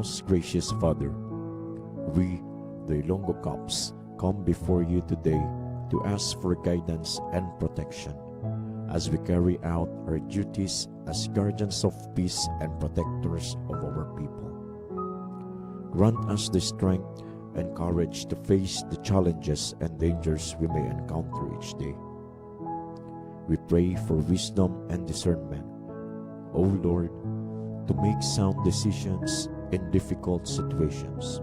most gracious Father, we, the Ilonggo Cops, come before you today to ask for guidance and protection as we carry out our duties as guardians of peace and protectors of our people. Grant us the strength and courage to face the challenges and dangers we may encounter each day. We pray for wisdom and discernment, O Lord, to make sound decisions in difficult situations,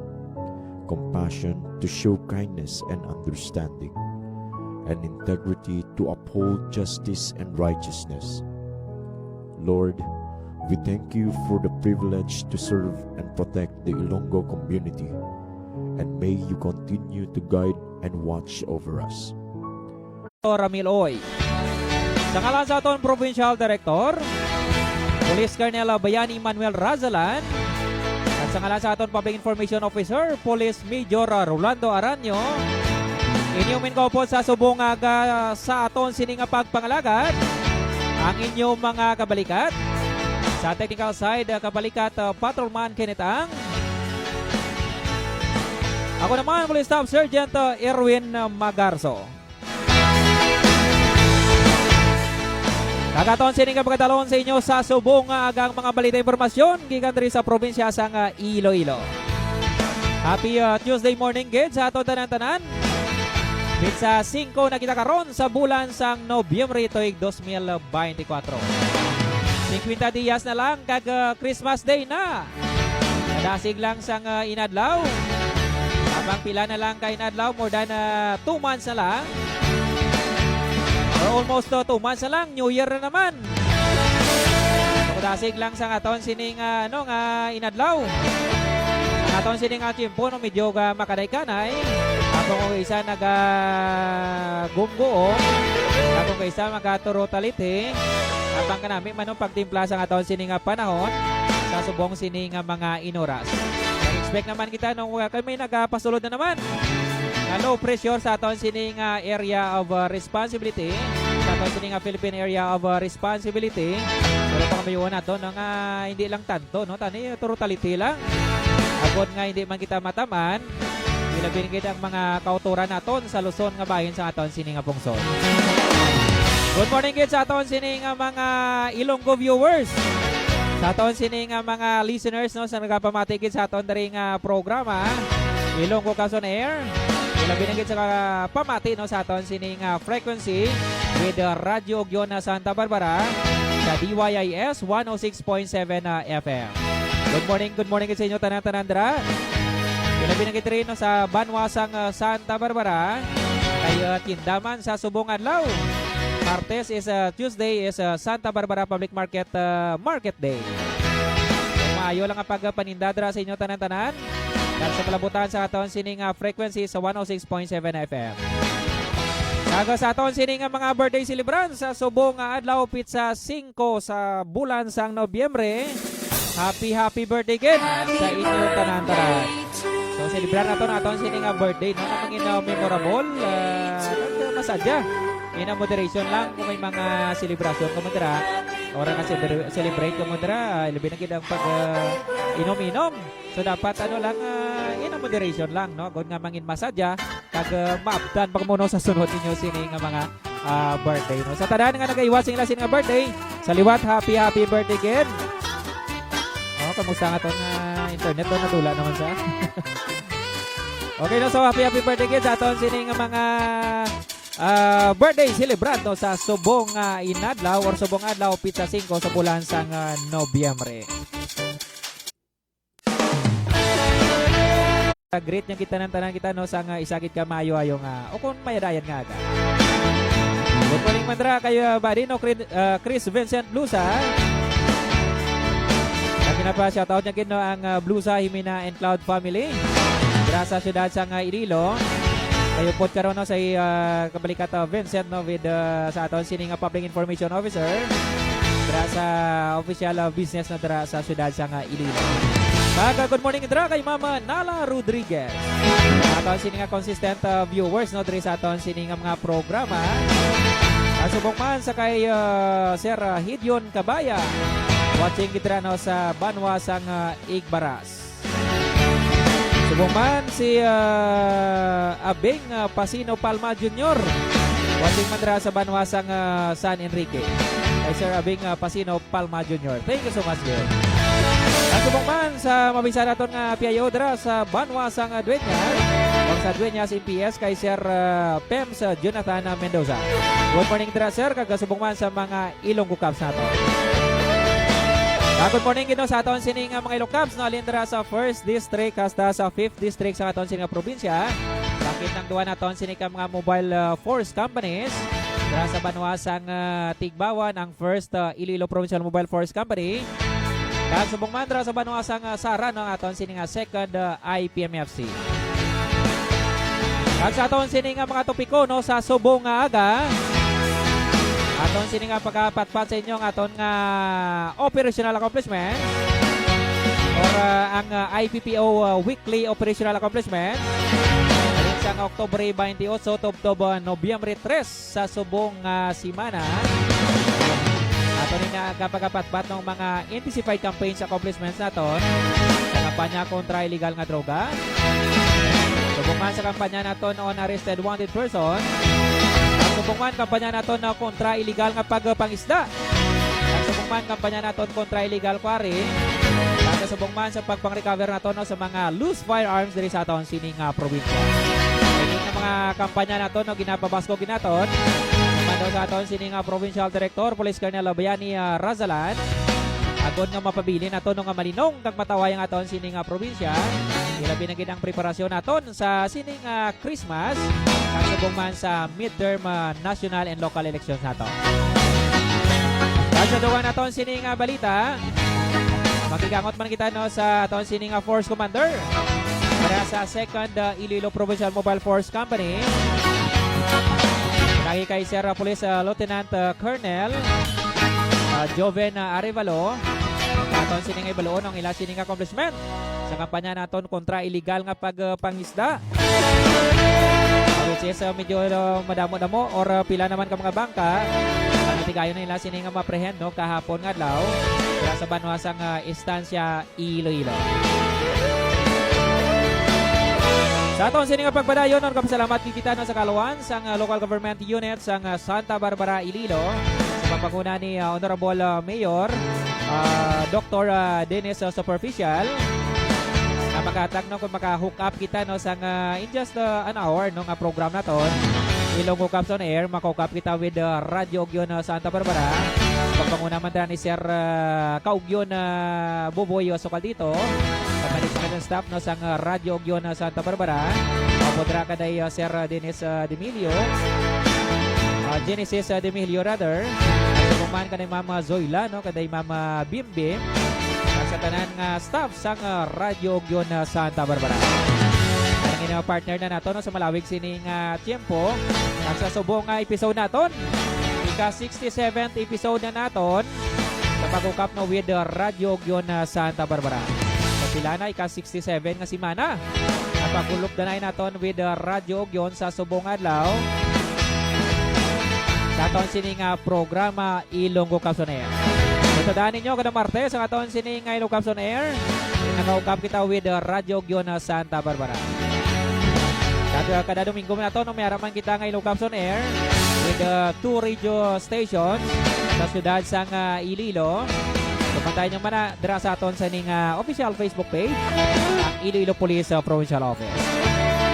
compassion to show kindness and understanding, and integrity to uphold justice and righteousness. Lord, we thank you for the privilege to serve and protect the Ilonggo community, and may you continue to guide and watch over us. Ramil Oy. Sa ngalan sa aton Provincial Director, Police Colonel Bayani Manuel Razalan, at sa ngalan sa aton Public Information Officer, Police Major Rolando Aranyo, inyumin ko po sa subong aga sa aton sining pagpangalagat ang inyong mga kabalikat. Sa technical side, kabalikat Patrolman Kenneth Ang. Ako naman, Police Staff Sergeant Erwin Magarso. Kagaton sining pagkatalon sa inyo sa subong agang mga balita impormasyon gikan diri sa probinsya sang Iloilo. Happy Tuesday morning kids sa aton tanan-tanan. Pizza 5 na kita karon sa bulan sang Nobyembre tuig 2024. 50 días na lang kag Christmas Day na. Nadasig lang sang inadlaw. Habang pila na lang kay inadlaw, more than 2 months na lang. Or almost 2 months na lang, New Year na naman. Nadasig lang sang aton sining inadlaw. Ang aton sining tiempo no medyo makaday-kanay. Ako isa nagagumbuo, ako isa magaturo taliti. Abang kanami manong pagtimpla sang aton sining panahon sa subong sining mga inoras. Expect naman kita nung kami nagapasulod na naman. Low pressure sa aton sining area of responsibility, sa aton sining Philippine area of responsibility. Pero pa kami yun nato nga hindi lang tanto, no? Tani turo taliti lang. Abot nga hindi man kita mataman. Ilabing kita ang mga kauturan naton sa Luzon nga bahin sa aton sining pungsod. Good morning kids sa aton sining mga Ilonggo viewers. Sa aton sining mga listeners no sa nagapamati kids sa aton daring programa Ilonggo Quezon Air. Ilabing kita sa pamati no sa aton sining frequency with Radio Ogyon na Santa Barbara sa DYIS 106.7 FM. Good morning kids sa inyo tanan-tanan dra. Ilabi na kitrin no, sa Banwasang Santa Barbara ay tindaman sa subong adlaw. Martes is Tuesday is Santa Barbara Public Market Market Day. Maayo lang ang pagpanindadra sa inyo tanan-tanan. Dahil sa kalabutan sa aton sining frequency sa 106.7 FM. Kaga sa aton sining mga birthday celebrants sa subong adlaw pizza 5 sa bulan sang Nobyembre. Happy birthday again sa inyo tanan-tanan. So, celebrar nato naton sining birthday no namang memorable masadya. Ina moderation lang kung may mga celebration ko madra. Ora na celebrate ko madra, labi na gid ang pag inom-inom. So dapat lang ina moderation lang no. Gud nga mangin masadya kag maabdan pagmuno sa sunod ninyo sining mga birthday no. Sa tanan nga nagaiwas sing lasin nga birthday, sa liwat happy birthday again. Oh, kamusta nga tong internet to natula naman sa. Okay na, so happy birthday kids sa aton sining mga birthday celebrant no, sa subong inadlaw or subong adlaw pizza 5 sa bulan sang Nobyembre. Great niya kita ng tanan kita no sang isagit ka maayo-ayo nga o kung mayadayan nga aga. Good morning mandra kayo Badino Chris Vincent Blusa. Pa shoutout niya kino ang Blusa Himina and Cloud family. Sa syudad sang Iloilo. Kayo po karon no sa kabalikat Vincent no with sa aton sining Public Information Officer. Sa official business na dra sa syudad sang Iloilo. Good morning dra kay Mama Nala Rodriguez. Aton sining consistent viewers no diri sa aton sining mga programa. Subong man sa kay Sir Hidion Cabaya. Watching kita no sa Banwasang Igbaras. Subong man si Abing Pasino Palma Jr. Watching man dira sa banwasang San Enrique. Kay Sir Abing Pasino Palma Jr. Thank you so much, good. Subong man sa mabisa naton nga PIO dira sa banwasang Dueñas. O sa Dueñas MPS kay Sir Pems Jonathan Mendoza. Good morning dira sir, kagasubong man sa mga Ilonggo Cubs nato. Good morning gino sa aton sining mga Ilonggo Cubs na alindra sa 1st District hasta sa 5th District sa aton sining probinsya. Bakit nang duwa naton sining mga mobile force companies dira sa banwasang Tigbawan ang 1st Iloilo Provincial Mobile Force Company. Kasubong man dira sa banwasang Sara no aton sining 2nd IPMFC. At sa aton sining mga topiko no sa subong nga aga. Aton sining pagkapatpat sa inyo aton nga operational accomplishment or ang IPPO weekly operational accomplishment. Alin sa Oktubre 28 tubtob Nobyembre 3 sa subong simana. Aton nga kapagapatpat ng mga intensified campaigns accomplishments naton sa kampanya kontra illegal nga droga. Subong man sa kampanya naton on arrested wanted person. Ang subong man kampanya naton na kontra illegal nga pagpangisda. Ang subong man kampanya naton kontra illegal quarry. Ang subong man sa pagpang-recover naton no, sa mga loose firearms diri sa aton sining probinsya. Ito nga mga kampanya naton no ginapabasko ginaton. Naman sa aton sining Provincial Director Police Colonel Bayani Razalan. Agon nga mapabili naton nga malinong kag mataway ang aton sining probinsya. Ilabi na gid ang preparasyon naton sa sining Christmas kag subong man sa midterm national and local elections naton. Sa duwa naton sining balita, makigangot man kita no sa aton sining Force Commander para sa 2nd Iloilo Provincial Mobile Force Company. Nagi kay Sir Police Lieutenant Colonel Joven Arevalo. Aton sining ibaloon ang ila sining accomplishment sa kampanya naton kontra illegal nga pagpangisda. Which is medyo madamo-damo or pila naman ka mga bangka. Ang tigayon na ila sining maprehend no kahapon nga adlaw sa banwasang Estancia Iloilo. Sa aton sining pagpadayon on kapasalamat kita no sa kaluwan sang local government unit sang Santa Barbara Iloilo sa pagpanguna ni Honorable Mayor Dr. Dennis Superficial. Makatag no kung maka-hook up kita no sang in just an hour no nga program naton. Ilonggo Cubs on Air, maka-hook up kita with Radio Ogyon Santa Barbara. Pagpanguna man ni Sir Kaugyon Boboy Sokal dito. Pagpalit sa kanyang staff no sang Radio Ogyon Santa Barbara. Mapodra ka day Sir Dennis Demilio. Genesis Demilio rather. Kuman ka ni Mama Zoila no kaday Mama Bimbim. Sa tanan nga staff sang Radio Ogyon Santa Barbara. Ang inyong partner na nato no, sa malawig sining tiempo. Ang sa subong episode naton, ika-67th episode na naton sa pag-ukap no with Radio Ogyon Santa Barbara. Sa pila na ika-67 nga simana. Ang pag-ulop danay naton with Radio Ogyon sa subong adlaw. Sa aton sining programa Ilonggo Cubs on Air. So daan ninyo kada Martes ang aton sining Ilonggo Cubs on Air. Nakaukap kita with Radio Ogyon Santa Barbara. Kada Domingo na to no mayaraman kita ng Ilonggo Cubs on Air with 2 radio stations sa siyudad sang Iloilo. So pantayin nyo mana dira sa aton sa ning official Facebook page ang Iloilo Police Provincial Office.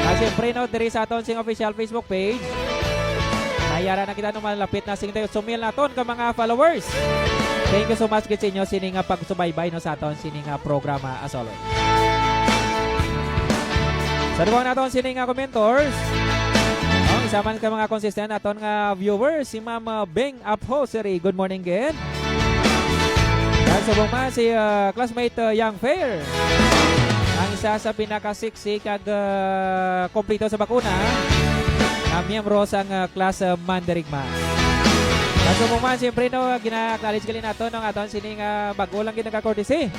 At siyempre no diri sa aton sing official Facebook page ayara na kita nung malapit na 58,000 naton ka mga followers. Thank you so much sa inyo sining pagsubaybay no sa aton sining programa as always. Sa duwang naton sining commentors. Isa man ka mga consistent naton nga viewers si Ma'am Beng Upholstery. Good morning again. Dan subong man si classmate Young Fair. Ang isa sa pinakasiksik kag kompleto sa bakuna. Miyembro sang class Mandarigma. Kaso mo man, siyempre no, gina-acknowledge gali nato ng aton sining bagulang ginagakordisi.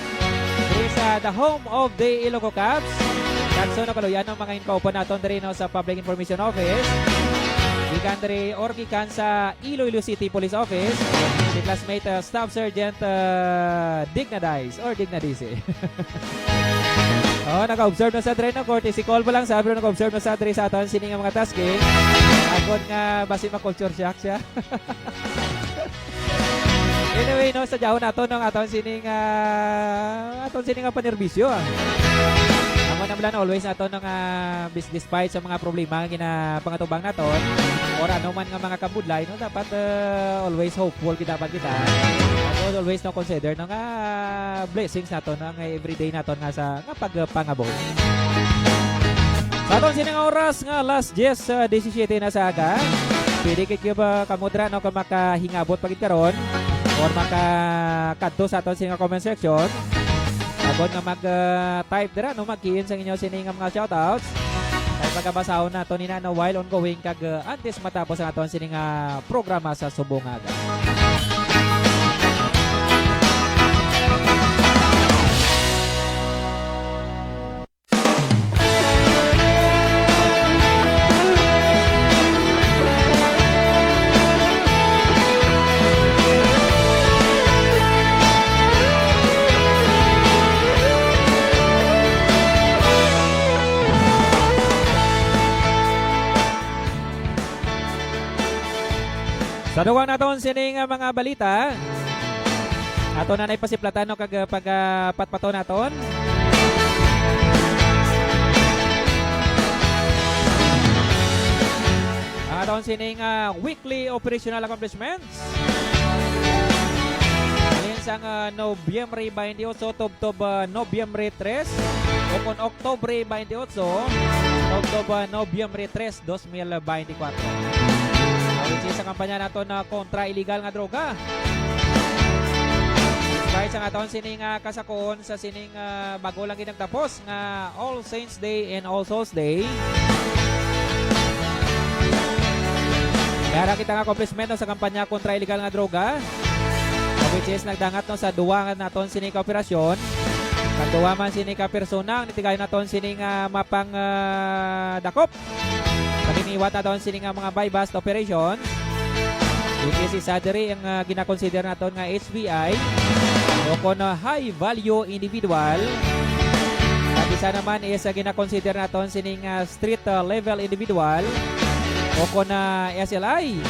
Diri sa the home of the Ilonggo Cubs. Kanso na kaluyan ng mga inkaupo naton diri no, sa Public Information Office. Gikan diri or gikan sa Iloilo City Police Office. Si classmate Staff Sergeant Dignadize or Dignadize. Oh, naka-observe na sa dre no courtesy call pa lang sabi ro naka-observe na sa dre sa aton sini nga mga tasking. Agod nga basi ma-culture shock siya. Anyway, no, sa jahon nato ng aton sini nga panerbisyo. Amo na plan always nato ng despite sa mga problema nga pangatubang naton or ano man nga mga kabudlay no dapat always hopeful kita dapat kita. Always no consider no nga blessings naton nga everyday naton nga sa nga pagpangabot. Sa aton sini nga oras nga last 17 na sa aga. Pwede kay ba kamudra no kung makahingabot pagit karon or makakadto sa aton sini nga comment section. Abot nga mag-type dira no mag-in sa inyo sini nga mga shoutouts. Kay pagkabasahon nato ni na while ongoing kag antes matapos ang aton sini nga programa sa subong aga. Sa duwang naton sining mga balita, ato na naipasiplatan no kag pagpatpato naton. Ang aton sining weekly operational accomplishments. Alin sang Nobyembre 28 tubtob Nobyembre 3 o kon Oktubre 28 tubtob Nobyembre 3, 2024. Which is sa kampanya nato na kontra illegal nga droga. Kahit sa aton sining kasakon sa sining bago lang ginagtapos nga All Saints Day and All Souls Day. Kaya kita nga accomplishment no, sa kampanya kontra illegal nga droga. Which is nagdangat no sa duwa nga naton sining operasyon. Nagduwa man sining persona ang nitigayon naton sining mapang dakop. Paginiwat na doon sining mga buy-bust operation. Which is sadiri ang ginakonsider naton nga HVI o kon high value individual. At isa naman is ginakonsider naton sining street level individual o kon SLI.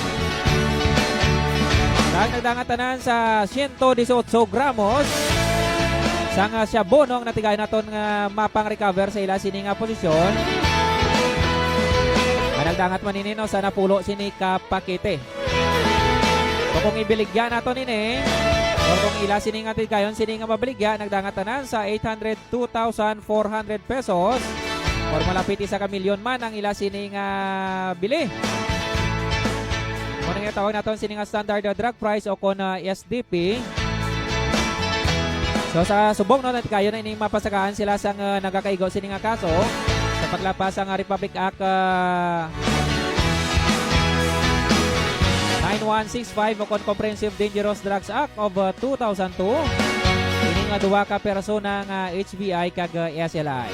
Nagdangatanan sa 118 gramos sang syabonong natigayon naton nga mapang recover sa ila sining posisyon. Nagdangat maninin no, sa napulo sini kapakete. O kung ibiligyan nato nini, o kung ila sini nga tigayon sini nga mabaligya, nagdangatanan sa 802,400 pesos or malapit isa ka milyon man ang ila sini nga bili. Kung nga tawag naton sini nga standard drug price o kung SDP. So sa subong no, natigayon na ining mapasakaan sila sa nagakaigo sini nga kaso. Sa paglapas ang Republic Act 9165 o Comprehensive Dangerous Drugs Act of 2002. Ini nga duwa ka persona nga HBI kag SLI.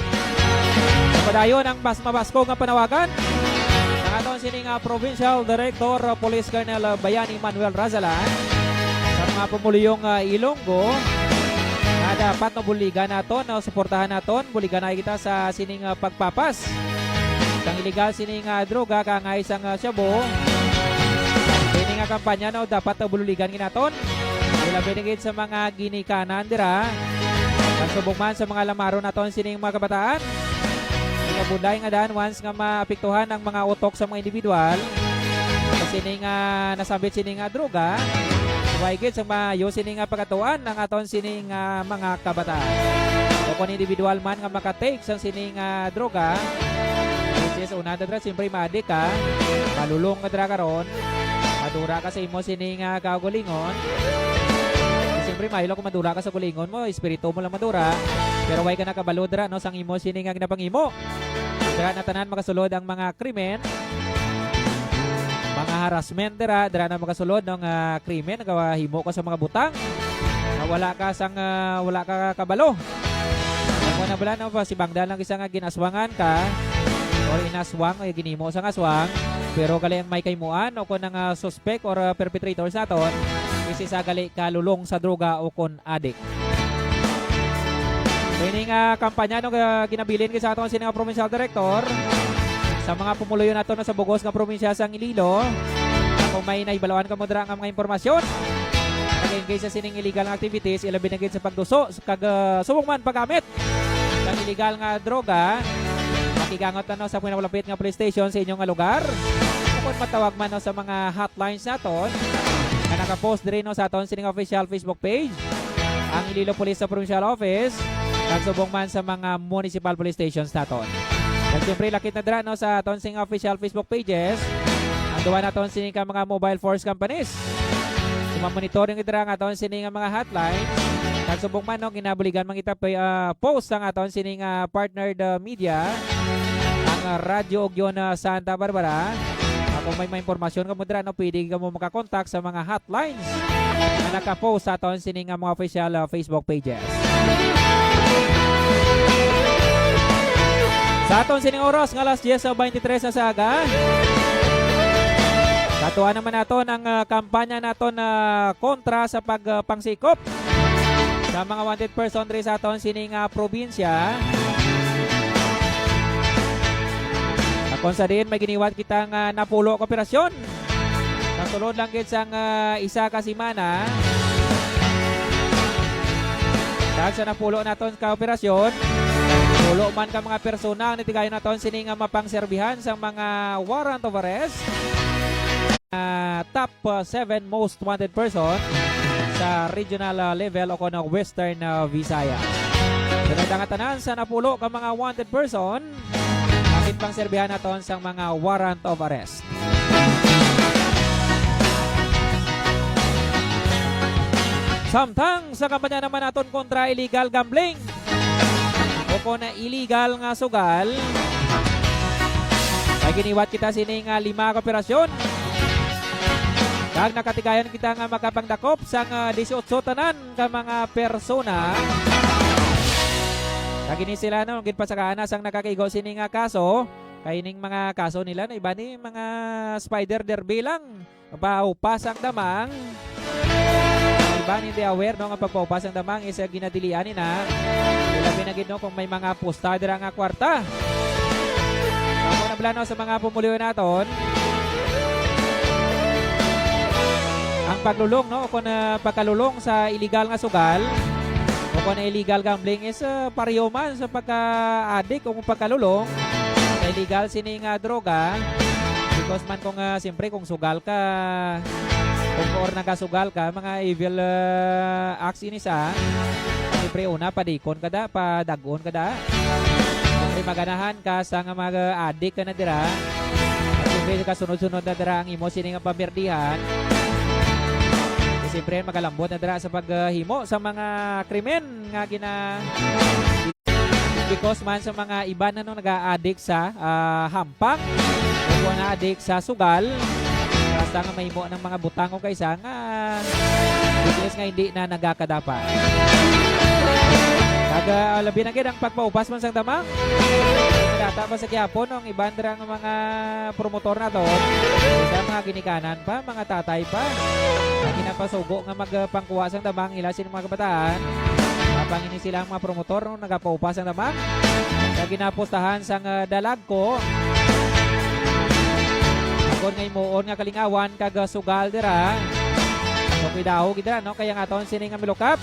Padayon ang mabasko nga panawagan ng aton sining Provincial Director Police Colonel Bayani Manuel Razalan sa mga pumuliyong Ilonggo. Dapat no buligan naton no suportahan naton buligan na kita sa sining pagpapas sang illegal sining droga kangay sang syabo. Ini nga kampanya no dapat buligan ginaton ilabi gid sa mga ginikanan dira pagsubok man sa mga lamaro naton sining mga kabataan. Ikabuday nga daan once nga maapektuhan ang mga utok sa mga individual sa sining nasabit sining droga. Waigit sa mayo sining pagkatuan ng aton sining mga kabataan. O kung individual man nga makatake sa sining droga, which is una dra siyempre maadik ka, malulong nga dra karon, madura ka sa imo sining kagulingon. Siyempre mahilo kung madura ka sa gulingon mo, espiritu mo lang madura, pero way ka nakabalo dra no sang imo sining ginapangimo. Dra na tanan makasulod ang mga krimen. Mga harassment dira na makasulod ng krimen gawa himo ka sa mga butang wala ka kabalo. Ako na bala no si Bangdan lang isa nga ginaswangan ka or inaswang o ginimo sa aswang pero gali ang may kaymuan o kon nga suspect or perpetrators naton kasi sa gali kalulong sa droga o kon addict. Kini nga kampanya no ginabilin sa aton sini nga provincial director sa mga pumuluyo nato na sa bugos nga probinsya sang Iloilo. Kung may naibalawan ka mo dira nga mga impormasyon nag-engage sa sining illegal nga activities, ilabi na gid sa pagduso kag subong man paggamit ng illegal nga droga, makigangot na no sa pinapalapit nga police station sa inyong nga lugar. Kung matawag man no sa mga hotlines naton na nakapost diri no sa aton sining official Facebook page, ang Iloilo Police sa Provincial Office, nagsubong man sa mga municipal police stations naton. At siyempre lakit na dira no sa aton sing official Facebook pages, ang duwa naton sining ka mga mobile force companies. Monitoring itra nga aton sining mga hotline. Nagsubong man no ginabuligan man kita post ang aton sining partnered media ang Radyo Ogyon Santa Barbara. Kung may impormasyon ka mo dira no pwede ka mo makakontak sa mga hotlines na naka-post sa aton sining mga official Facebook pages. Sa aton sining oras nga alas 10:23 sa saga. Katuan naman naton ang kampanya naton na kontra sa pagpangsikop sa mga wanted person diri sa aton sining probinsya. Kung sa din may giniwat kita nga napulo ka operasyon. Nasulod lang gid sang isa ka semana. Dahil sa napulo naton ka operasyon, pulo man ka mga persona ang nitigayon naton sining mapangserbihan sa mga warrant of arrest. Top 7 most wanted person sa regional level o kono Western Visayas. Sunod ang tanan sa napulo ka mga wanted person, akin pang serbihan naton sa mga warrant of arrest. Samtang sa kampanya naman naton kontra illegal gambling o kono illegal nga sugal, ay giniwat kita sining 5 ka operasyon. Kag nakatigayan kita nga makapangdakop sang 18 tanan ka mga persona. Kagini sila no gid pasakaana sang nakakigo sini nga kaso, kay ning mga kaso nila na iba ni mga spider derby lang. Paupas ang damang. Iba ni di aware no nga pagpaupas ang damang is ginadilian ni na. Labi na gid no kung may mga pusta dira nga kwarta. Ako na plano sa mga pumuliw naton. Ang paglulong no kung pagkalulong sa illegal nga sugal o kung illegal gambling is pareho man sa pagka-addict o kung pagkalulong sa illegal sining droga, because man kung siyempre kung sugal ka or nagasugal ka mga evil acts ini sa siyempre una padikon ka da, padagon ka da, siyempre maganahan ka sa nga mag-addict ka na dira at siyempre kasunod-sunod na dira ang imo sining pamirdihan. Siyempre magalambot na dira sa paghimo sa mga krimen nga because man sa mga iba na nung nag-a-addict sa hampang o na-addict sa sugal, basta nga mahimo ng mga butang o kaysa nga business nga hindi na nagakadapat. Labi na gid ang pagpaupas man sang damang. Data pa sa Quiapo nung iban dira nga mga promotor na to, sa mga ginikanan pa, mga tatay pa. Ginapasugo nga magpangkuha sang damang ila sino mga kabataan. Kapangini sila ang mga promotor nung nagapaupas ang damang. Kaya ginapostahan sang dalag ko. Akon nga imuon nga kalingawan kag sugal dira. Okay daw gidra no kaya nga aton sining nga milukap.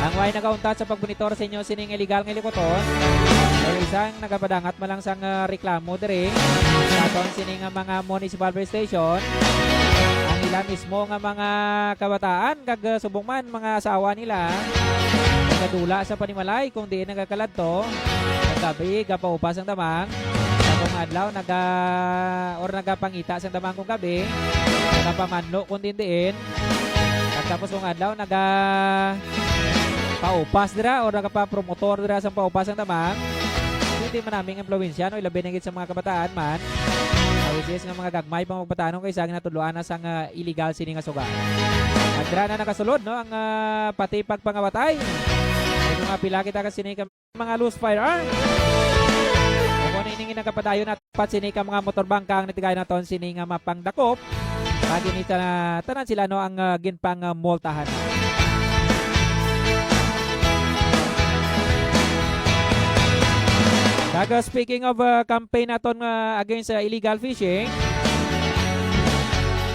Ang way nagauntat sa pagbunitor sa inyo sining illegal nga likoton. Ay isang nagapadangat malang sang reklamo diri sa aton sining mga municipal police station. Ang ilang mismo nga mga kabataan kag subong man mga asawa nila nagdula sa panimalay kung diin nagakaladto gabi gapaupas ang damang kung adlaw nagapangita sa damang kung gabi nagapamanlo kung diin tapos kung adlaw paupas dira o nagapa-promotor dira sa paupas ang damang. Hindi man naming impluwensya no ilabi na gid sa mga kabataan man. Which is nga mga gagmay pang magpatanong kay sa ginatuluan na sang illegal sini nga sugal. At dira na nakasulod no ang pati pagpangawatay. Ay mga pila kita kasi ni mga loose firearm. Kung ini nagapadayon at pat sini ka mga motorbangka ang nitigay naton sini nga mapangdakop. Pag ini tanan sila no ang ginpang multahan. Kag speaking of campaign naton against illegal fishing,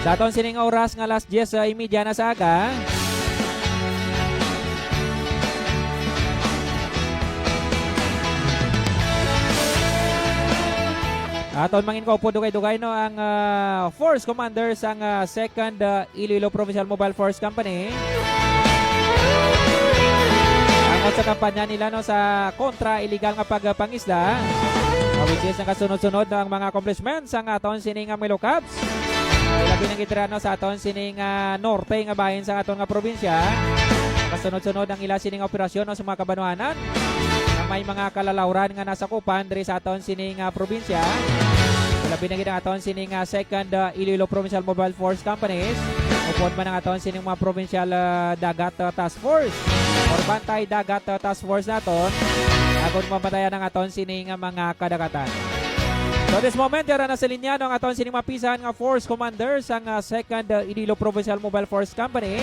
sa aton sining oras nga last 10:30 na sa aga. Aton mangin ko po dugay-dugay no ang Force Commander sang 2nd Iloilo Provincial Mobile Force Company. Ang sa kampanya nila no sa kontra illegal nga pagpangisda, which is nakasunod-sunod ang mga accomplishments ang aton sining Milo Cubs. Labi ng gitrano sa aton sining norte nga bahin sa aton nga probinsya. Kasunod-sunod ang ila sining operasyon no, sa mga kabanuanan. May mga kalalawran nga nasa kupan diri sa aton sining probinsya. Labi na gid ang aton sining 2nd Iloilo Provincial Mobile Force Companies. Upod man ang aton sining mga provincial dagat task force or bantay dagat task force naton agon mamatayan ang aton sining mga kadagatan. So this moment yara na sa linya ang aton sining mapisan nga force commanders ang 2nd Iloilo Provincial Mobile Force Company.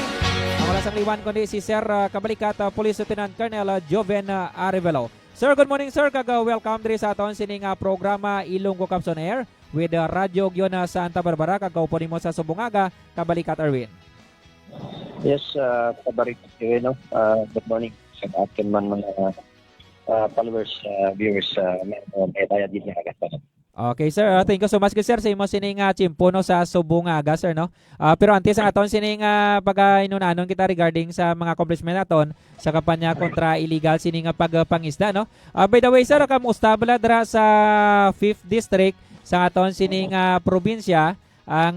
Ang wala sang liwan kundi si Sir Kabalikat Police Lieutenant Colonel Joven Arevalo. Sir, good morning sir. Welcome diri sa aton sining programa Ilonggo Cups on Air with Radyo Giona Santa Barbara. Kagaupo nimo sa Subungaga, Kabalikat Erwin. Yes, Kabalikat Erwin. Good morning sa atin man mga followers, viewers, may tayo din na agad. Okay sir, thank you so much sir sa imo sining chimpo no sa Subungaga sir no. Pero antes ang aton sining pag-inunanon kita regarding sa mga accomplishment naton sa kampanya kontra illegal sining pagpangisda no. By the way sir, kamusta bala dra sa 5th district sa aton sining probinsya ang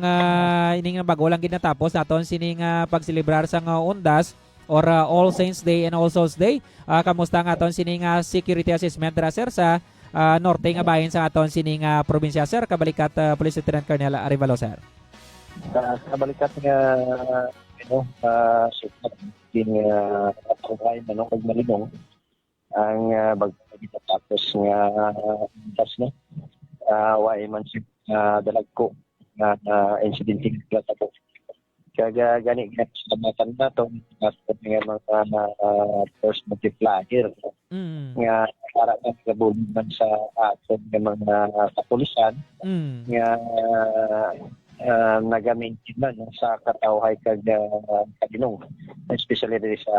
ining bago lang ginatapos naton sining pagselebrar sa undas or All Saints Day and All Souls Day. Kamusta ang aton sining security assessment dra sir sa norte nga bahin sa aton sining probinsya sir? Kabalikat Police Lieutenant Colonel Arevalo sir. Kabalikat nga din pagkain kag malinong ang bagtatapos nga tas no way man si dalag ko nga incident nga tapos kaga gani salamatan nato at nga mga force multiplier nga para nagabulman sa aton nga mga kapulisan nga nagamaintain man sa katawhay kag kaginong especially diri sa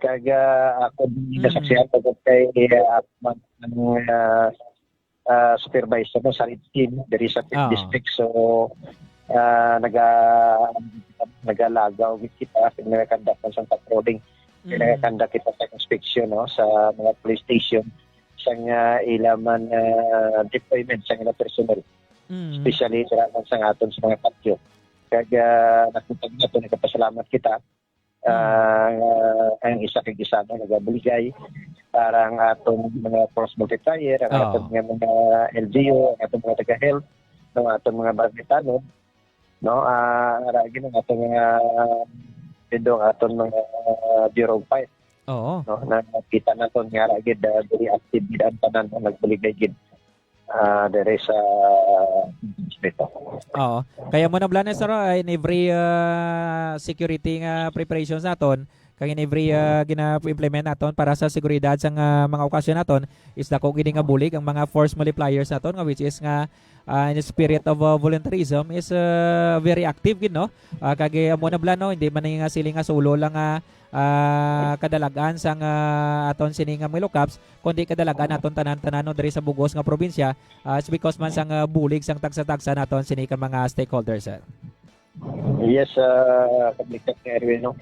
kaga ako nasaksihan ko kay supervisor no sa team diri sa district so nagalagaw kita nagakandak sa patrolling nagakandak kita sa inspection no sa mga police station sa ilaman deployment sa mga personnel especially sa aton sa mga patio kaya nakutag nato nagpasalamat kita ang isa kag isa nagabuligay para ang aton mga force multiplier ang aton mga LGU ang aton mga taga-health ang aton mga barangay no aragi ng aton mga aton mga Bureau of Fire no nakita naton nga aragi diri active gid ang tanan nagbuligay gid there is kaya mo na blanes sir in every security nga preparations naton kag in every gina-implement naton para sa seguridad sa mga okasyon naton is dako gid nga bulig ang mga force multipliers naton nga which is nga in the spirit of volunteerism is very active gid no kag mo na blano hindi man nga siling nga solo lang kadalagan sang aton sining Milo Cups kundi kadalagan aton tanan-tanan diri sa bugos nga probinsya it's because man sang bulig sang tagsa-tagsa naton sining mga stakeholders sir. Yes, Kabalikat Erwin no.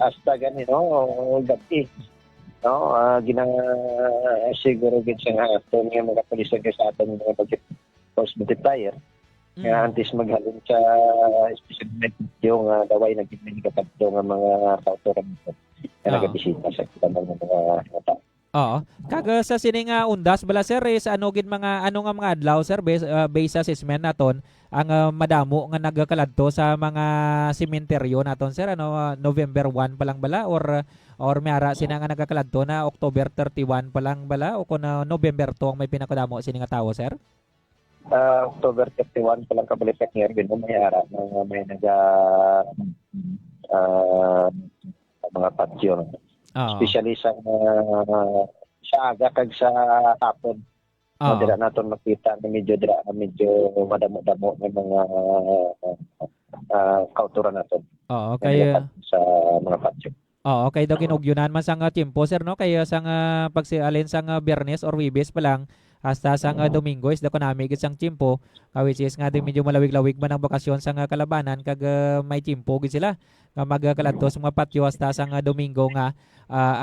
Hasta gani no dati no siguro gid sa aton nga mga pulis sa aton mga force multiplier nga antes maghalin sa specific yung daway na ginagatapdo nga mga kautoran na nagabisita sa kitang mga tao. Kag sa sining undas bala sir is ano nga mga adlaw sir based sa assessment naton ang madamo nga nagakaladto sa mga sementeryo naton sir November 1 pa lang bala or may ara sina nga nagakaladto na October 31 pa lang bala o kun November 2 ang may pinakadamo sini nga tawo sir? October 31 pa lang Kabalikat ni Erwin may ara may mga patio especially sa sa aga kag sa hapon. Oo. Dira naton makita na medyo madamo-damo ng mga kauturan naton. Oo, Kaya sa mga patio. Oo, kay daw ginugyunan man sang tiempo sir no kay sang pagsialin sang Biyernes or Webes pa lang hasta sang Domingo is da ko nami gid sang tiempo which is nga din medyo malawig-lawig man ang bakasyon sang kalabanan kag may tiempo gid sila nga magkaladto sa mga patio hasta sang Domingo nga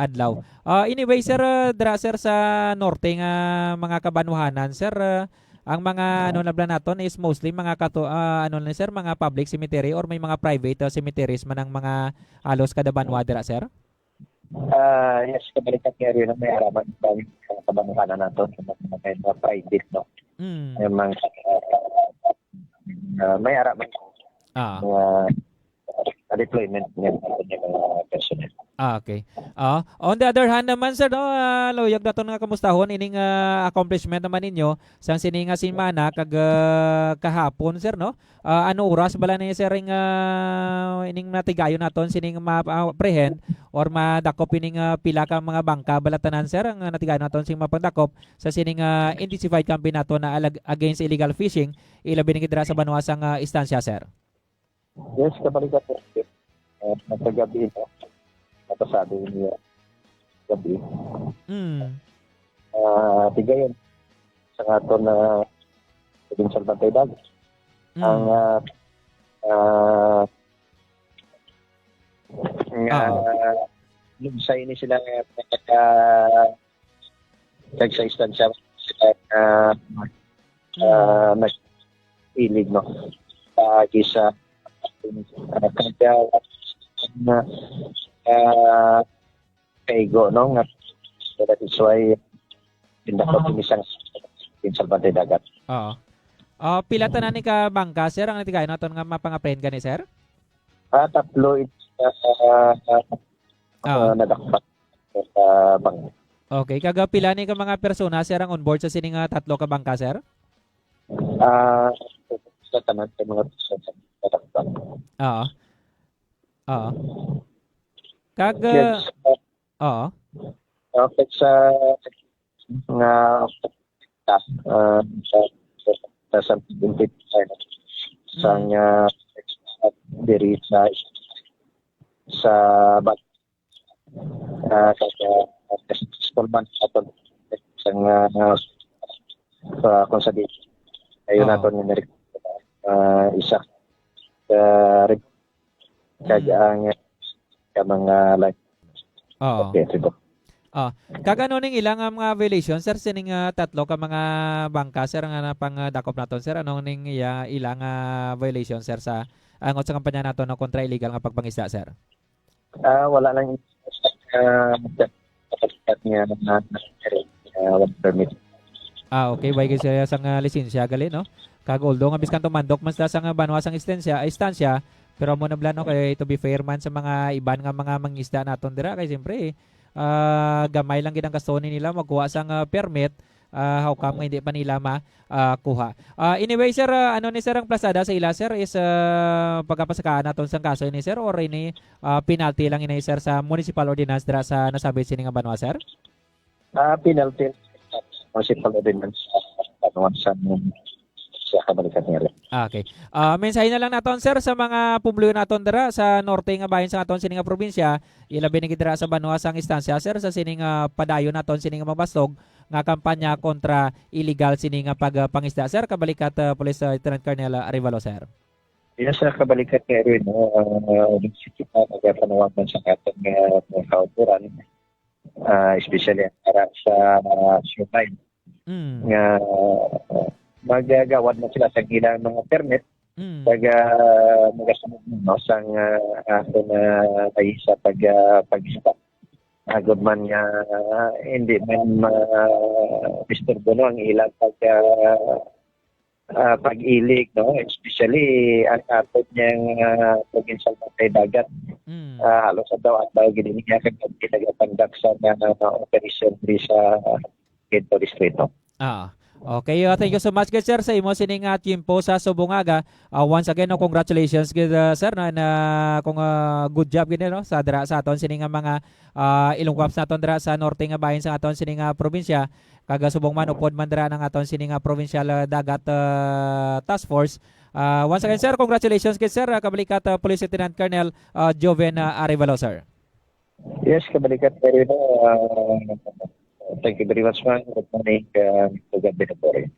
adlaw. Anyway sir, dra sir sa norte nga mga kabanwahanan sir, ang mga ano na naton is mostly mga ano na sir, mga public cemetery or may mga private cemeteries man ang mga halos kada banwa dira sir? Yes, kabalikat nga rin na may harapan sa kabanuhanan natin sa mga private, no? Yung mga may harapan mga deployment ng mga personnel. Okay. On the other hand naman sir no, loyag daton nga kamustahon ining accomplishment naman ninyo sang sini nga semana kag kahapon sir no. Ano oras bala ni sir ining natigayon naton sining ma-prehend or madakop ining pila ka mga bangka balatanan sir ang natigayon naton sing mapandakop sa sining intensified campaign naton na against illegal fishing ilabi ni dira sa banwa sang istansya sir. Yes, kabalikat po. Nagkagabi ito. Napasabi niya gabi. Tigayon sa ato na paging salbantay dagat. Ang lugsay ni sila kag sa istansya sila nag-ilig, no? Sa kaigo, no? That is why pindakot isang salbantay dagat. Oo. Pila tanan ni ka bangka sir ang natigayon naton nga mapang-apprehend kani sir? Tatlo nadakpat sa bangka. Okay, kaga pila ni ka mga persona sir ang on board sa sining tatlo ka bangka sir? Sa tanan sa mga nadakpat. Oo. Oo. Kaga oo. Okay, sa nga sa diri sa bat sa Spolman aton sa kung sa dito ayun naton ni isa kag ang mga like okay sibo. Kagano ning ilang mga violation sir sining tatlo ka mga bangka sir nga napang dakop naton sir anong ning ilang violation sir sa angot sa kampanya naton no kontra illegal nga pagpangisda sir? Wala lang niya na permit. Okay, way gyud siya sang lisensya gali no. Kag although nga biskan tumandok mas sang banwa sang istansya pero mo na blano kay to be fair man sa mga iban nga mga mangisda naton dira kay siyempre gamay lang gid ang kastoni nila magkuha sang permit how come nga hindi pa nila makuha. Anyway sir, ano ni sir ang plasada sa ila sir is pagkapasakaan naton sang kaso ni sir or ini penalty lang ini sir sa municipal ordinance dira sa nasabi sini nga banwa sir? Penalty municipal ordinance banwa sa kabalikat nila. Okay. Mensahe na lang naton sir sa mga pumuluyo naton dira sa norte nga bahin sa aton sining probinsya, ilabi ni dira sa banwa sang istansya sir sa sining padayon naton sining mabastog nga kampanya kontra illegal sining pagpangisda sir kabalikat Police Lieutenant Colonel Arevalo sir. Yes, sa kabalikat nga rin kita nagpanawagan sa aton nga kauturan especially para sa shoreline nga magagawad na sila sa ilang mga permit magasunod no sang ato na sa pag-ispa agad man nga hindi man disturbo no ang ilang pag-ilig no especially ang ato niyang provincial patay dagat halos daw at daw gid niya kag pinagapandak sa operation sa Quezon Distrito. Okay, thank you so much good sir sa imo sining timpo sa Subungaga. Once again, no, congratulations good sir na kung good job gid no sa dira sa aton sining mga ilungwaps naton dira sa norte nga bahin sa aton sining probinsya. Kaga subong man upod man dira ng aton sining provincial dagat task force. Once again sir, congratulations good sir kabalikat Police Lieutenant Colonel Joven Arevalo sir. Yes, kabalikat kayo no. Thank you very much, man. Good morning, to God be the glory.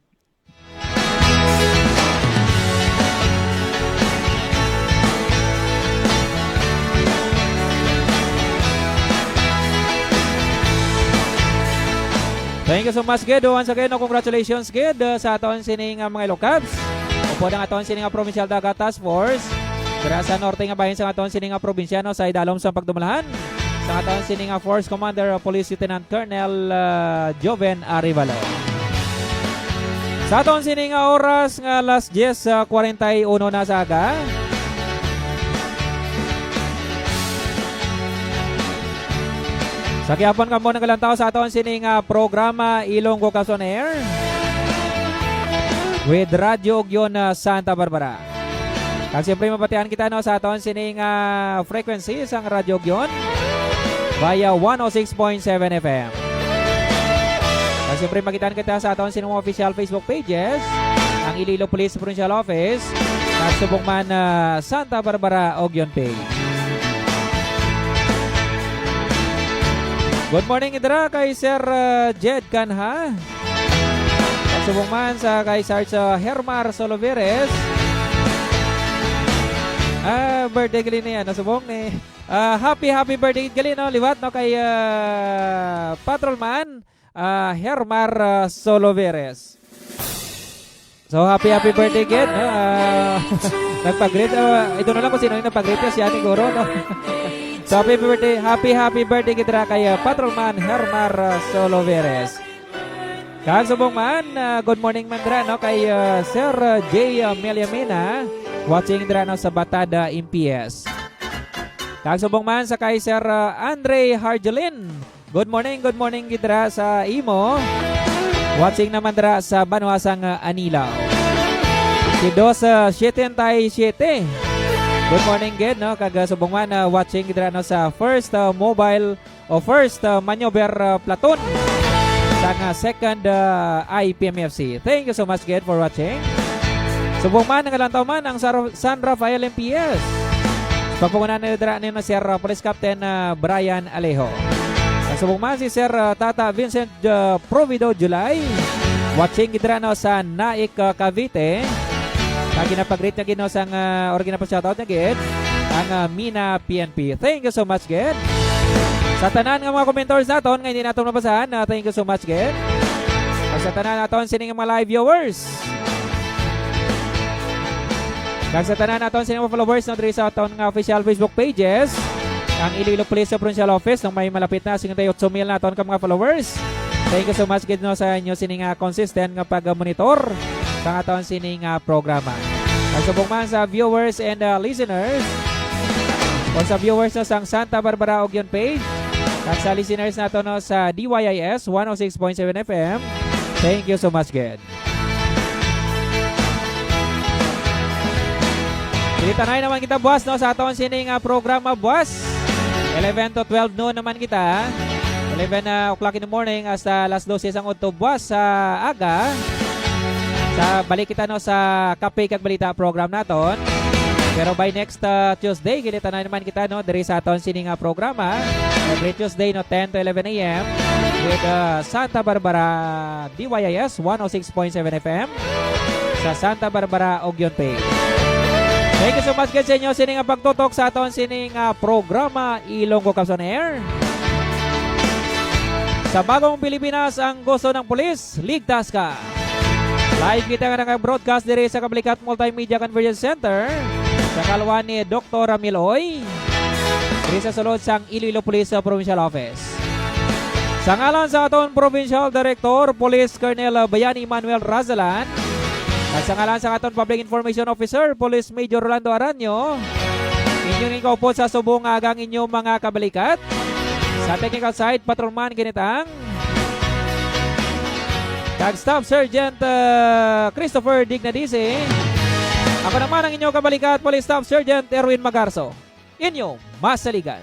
Thank you so much, Ged. Once again, congratulations, Ged, sa aton sining mga Ilocabs. Upo ng aton sining Provincial Dagat Task Force. Dira sa norte nga bahin sa aton sining probinsyano sa idalom sa pagdumalahan. Sa aton sining Force Commander Police Lieutenant Colonel Joven Arevalo. Sa aton sining oras nga alas 10:41 na sa aga. Sa kiapon kamo ng kalantaw sa aton sining programa Ilonggo Caps on Air with Radio Ogyon Santa Barbara. Kag siyempre mapatihan kita no sa aton sining frequency sang Radio Ogyon via 106.7 FM. Kag siyempre makitaan kita sa aton sining official Facebook pages, ang Iloilo Police Provincial Office at subong man Santa Barbara Ogyon page. Good morning idra kay Sir Jed Canha. At subong man sa kay Sarge Hermar Soloveres. Birthday gali niya nasubong ni happy birthday gali no liwat no kay Patrolman Hermar Soloveres. So happy birthday again no. Nagpag-greet ito na lang kung sino yung nagpag-greet si Ani Goro no. So happy birthday kita kay Patrolman Hermar Soloveres. Kag subong man good morning man dra no kay Sir J Meliamina watching dra no sa Batada MPS. Kag subong man sa kay Sir Andre Harjelin. Good morning gidra sa imo. Watching naman dra sa Banwasang Anilaw. Si Dos 77. Good morning gid no kag subong man watching dra no sa first mobile o first maneuver platoon sa second IPMFC. Thank you so much gid for watching. Subong man ang kalantaw man ang San Rafael MPS. Papungunan na dira ni Sir Police Captain Brian Alejo. Subong man si Sir Tata Vincent Provido July. Watching dira no sa Naik Cavite. Kag ginapag-greet na gid no sang or ginapa-shoutout na gid ang Mina PNP. Thank you so much gid. Sa tanan nga mga commenters naton nga hindi naton nabasahan, thank you so much gid. Sa tanan naton sining mga live viewers. Kag sa tanan naton sining mga followers no diri sa aton nga official Facebook pages, ang Iloilo Police Provincial Office nang may malapit na 58,000 naton ka mga followers. Thank you so much gid no sa inyo sining consistent nga pag-monitor sa aton sining programa. Kag subong man sa viewers and listeners o sa viewers no sang Santa Barbara Ogyon page, kag sa listeners nato no sa DYIS 106.7 FM. Thank you so much gid. Dilitanay naman kita buwas no sa aton sining programa buwas. 11 to 12 noon naman kita. 11 o'clock in the morning hasta alas 12 ang udto buwas sa aga. Sa balik kita no sa Kape kag Balita program naton. Pero by next Tuesday, kilita na naman kita no diri sa aton sining programa. Every Tuesday no 10 to 11 a.m. with Santa Barbara DYIS 106.7 FM sa Santa Barbara Ogyon page. Thank you so much guys sa inyo sining pagtutok sa aton sining programa Ilonggo Caps on Air. Sa bagong Pilipinas ang gusto ng pulis, ligtas ka. Live kita nga nag-broadcast diri sa Kablikat Multimedia Convergence Center sa kalwa ni Dr. Miloy diri sa sulod sang Iloilo Police Provincial Office. Sa ngalan sa aton Provincial Director Police Colonel Bayani Manuel Razalan at sa ngalan sa aton Public Information Officer Police Major Rolando Aranyo, inyong ikaw po sa subong agang inyong mga kabalikat. Sa technical side, Patrolman Ginitang kag Staff Sergeant Christopher Dignadise. Ako naman ang inyong kabalikat, Police Staff Sergeant Erwin Magarso. Inyong masaligan.